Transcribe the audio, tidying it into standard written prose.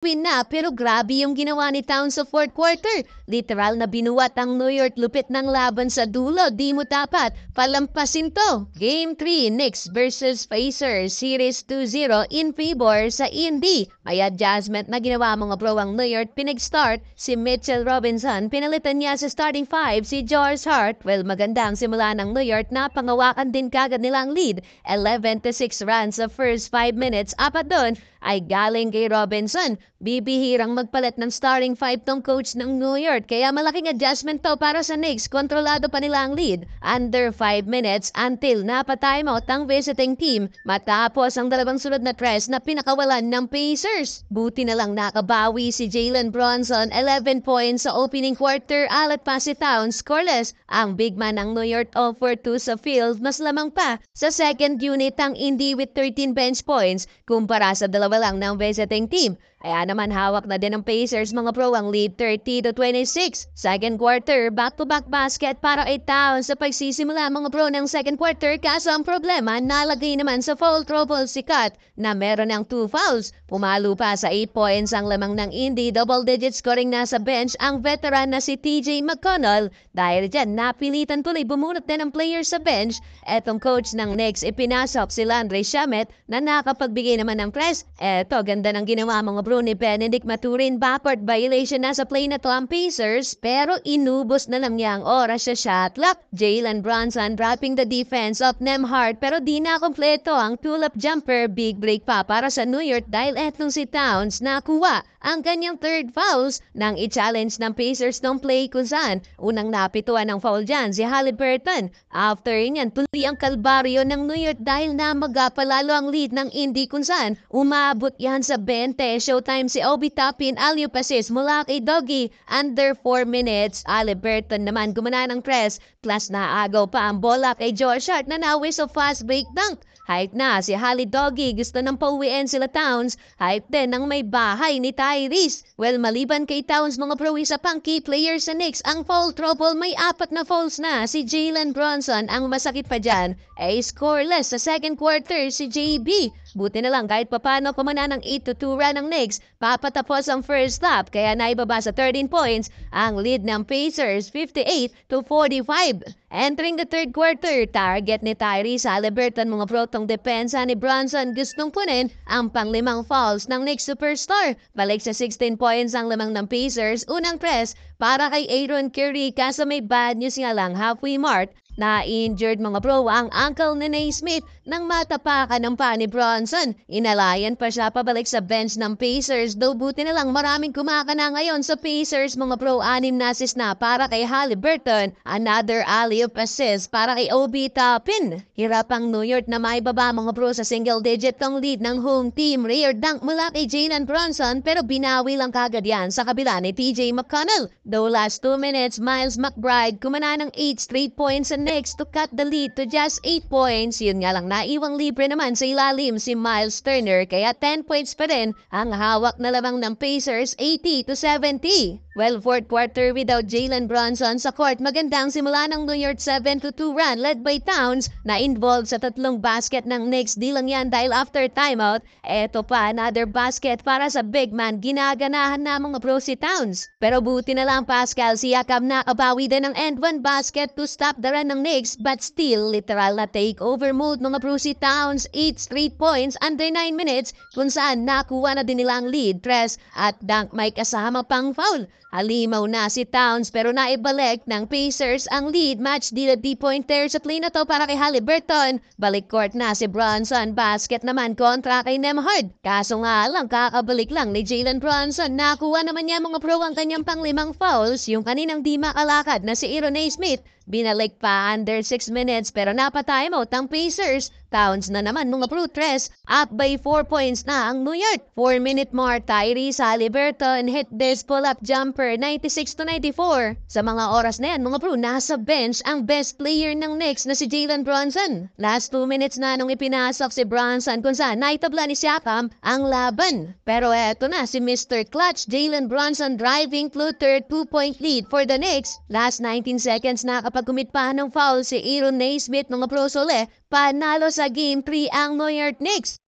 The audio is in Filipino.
win na pero grabe yung ginawa ni Towns sa fourth quarter. Literal na binuwat ang New York lupit ng laban sa dulo. Di mo dapat palampasin to. Game 3, Knicks versus Pacers. Series 2-0 in favor sa Indy. May adjustment na ginawa mga bro ang New York. Pinag-start si Mitchell Robinson. Pinalitan niya sa starting 5 si Josh Hart. Well, magandang simula ng New York na pangawakan din kagad nilang lead. 11-6 runs sa first 5 minutes. Apat doon ay galing kay Robinson. Bibihirang magpalit ng starting 5 tong coach ng New York. Kaya malaking adjustment to para sa Knicks. Kontrolado pa nila ang lead. Under 5 minutes until napatimeout ang visiting team. Matapos ang dalawang sunod na tres na pinakawalan ng Pacers. Buti na lang nakabawi si Jalen Brunson. 11 points sa opening quarter. Alat pa si Towns. Scoreless. Ang big man ng New York 0 for 2 sa field. Mas lamang pa sa second unit ang Indy with 13 bench points kumpara sa dalawa lang ng visiting team. Kaya naman hawak na din ng Pacers mga pro ang lead 30-26. Second quarter, back-to-back basket para kay Towns sa pagsisimula mga pro ng second quarter. Kaso ang problema, nalagay naman sa foul trouble si Kat na meron ng 2 fouls. Pumalo pa sa 8 points ang lamang ng Indy. Double-digit scoring na sa bench ang veteran na si TJ McConnell. Dahil dyan, napilitan tuloy bumunot din ang player sa bench. Etong coach ng Knicks, ipinasok si Landry Shamet na nakapagbigay naman ng press. Eto, ganda ng ginawa mga bro ni Benedict Maturin. Backcourt violation na sa play na to ang Pacers pero inubos na lang niya ang oras sa shot clock. Jalen Brunson dropping the defense of Nembhard pero di na kompleto ang pull-up jumper. Big break pa para sa New York dahil etong si Towns nakuha ang kanyang third fouls nang i-challenge ng Pacers ng play kung saan unang napituan ng foul dyan si Haliburton. After yan, tuloy ang kalbaryo ng New York dahil na magapalalo ang lead ng Indy kung saan umabot yan sa 20. Showtime si Obi Toppin, alley-oop assist mula kay Doggy. Under 4 minutes, Haliburton naman gumana ng press plus naagaw pa ang bola kay Josh Hart na nawis of fast break dunk. Hype na si Hali Doggy, gusto ng pauwiin sila Towns. Hype din ng may bahay ni Tyrese. Well, maliban kay Towns mga pro, isa pang key player sa Knicks ang foul trouble. May 4 na fouls na si Jalen Brunson. Ang masakit pa dyan ay scoreless sa second quarter si JB. Buti na lang kahit papano kumana ng 8-2 run ng Knicks. Papatapos ang first half kaya naibaba sa 13 points ang lead ng Pacers 58-45. Entering the third quarter, target ni Tyrese Haliburton mga protong depensa ni Brunson gustong punin ang pang-5 fouls ng Knicks superstar. Balik sa 16 points ang lamang ng Pacers. Unang press para kay Aaron Curry kaso may bad news nga lang halfway mark. Na-injured mga bro ang uncle ni Naismith nang matapakan ng pa ni Brunson. Inalayan pa siya pabalik sa bench ng Pacers. Though buti na lang maraming kumakana ngayon sa Pacers mga bro. 6 na assist na para kay Haliburton. Another alley-oop assist para kay Obi Toppin. Hirap ang New York na maibaba mga bro sa single digit tong lead ng home team. Rear dunk mula kay Jalen Brunson pero binawi lang kagad yan sa kabila ni TJ McConnell. Though last 2 minutes, Miles McBride kumana ng 8 straight points and Knicks to cut the lead to just 8 points. Yun nga lang, naiwang libre naman sa ilalim si Miles Turner kaya 10 points pa rin ang hawak na lamang ng Pacers 80-70. Well, fourth quarter without Jalen Brunson sa court. Magandang simula ng New York 7-2 run led by Towns na involved sa 3 basket ng Knicks. Di lang yan dahil after timeout, eto pa another basket para sa big man. Ginaganahan na mga bro si Towns. Pero buti na lang Pascal Siakam nakabawi din ng end 1 basket to stop the run ng Knicks but still literal na takeover mode mga bro si Towns. 8 straight points under 9 minutes kung saan nakuha na din nilang lead. Tres at dunk may kasama pang foul. Halimaw na si Towns pero naibalik ng Pacers ang lead. Match deal at 3-pointer sa play na to para kay Haliburton. Balik court na si Brunson. Basket naman kontra kay Nembhard. Kaso nga lang kakabalik lang ni Jalen Brunson. Nakuha naman niya mga pro ang kanyang pang-5 fouls. Yung kaninang di makalakad na si Aaron Naismith. Binalik pa under 6 minutes pero napatimeout ang Pacers. Towns na naman mga pro tres. Up by 4 points na ang New York. 4-minute more. Tyrese Haliburton hit this pull-up jumper 96-94. Sa mga oras na yan mga pro, nasa bench ang best player ng Knicks na si Jalen Brunson. Last 2 minutes na nung ipinasok si Brunson kung saan naitabla ni Siakam ang laban. Pero eto na si Mr. Clutch. Jalen Brunson driving floater 2-point lead for the Knicks. Last 19 seconds na kapag kumit pa ng foul si Aaron Naismith mga pro sole. Panalo sa Game 3 ang New York Knicks.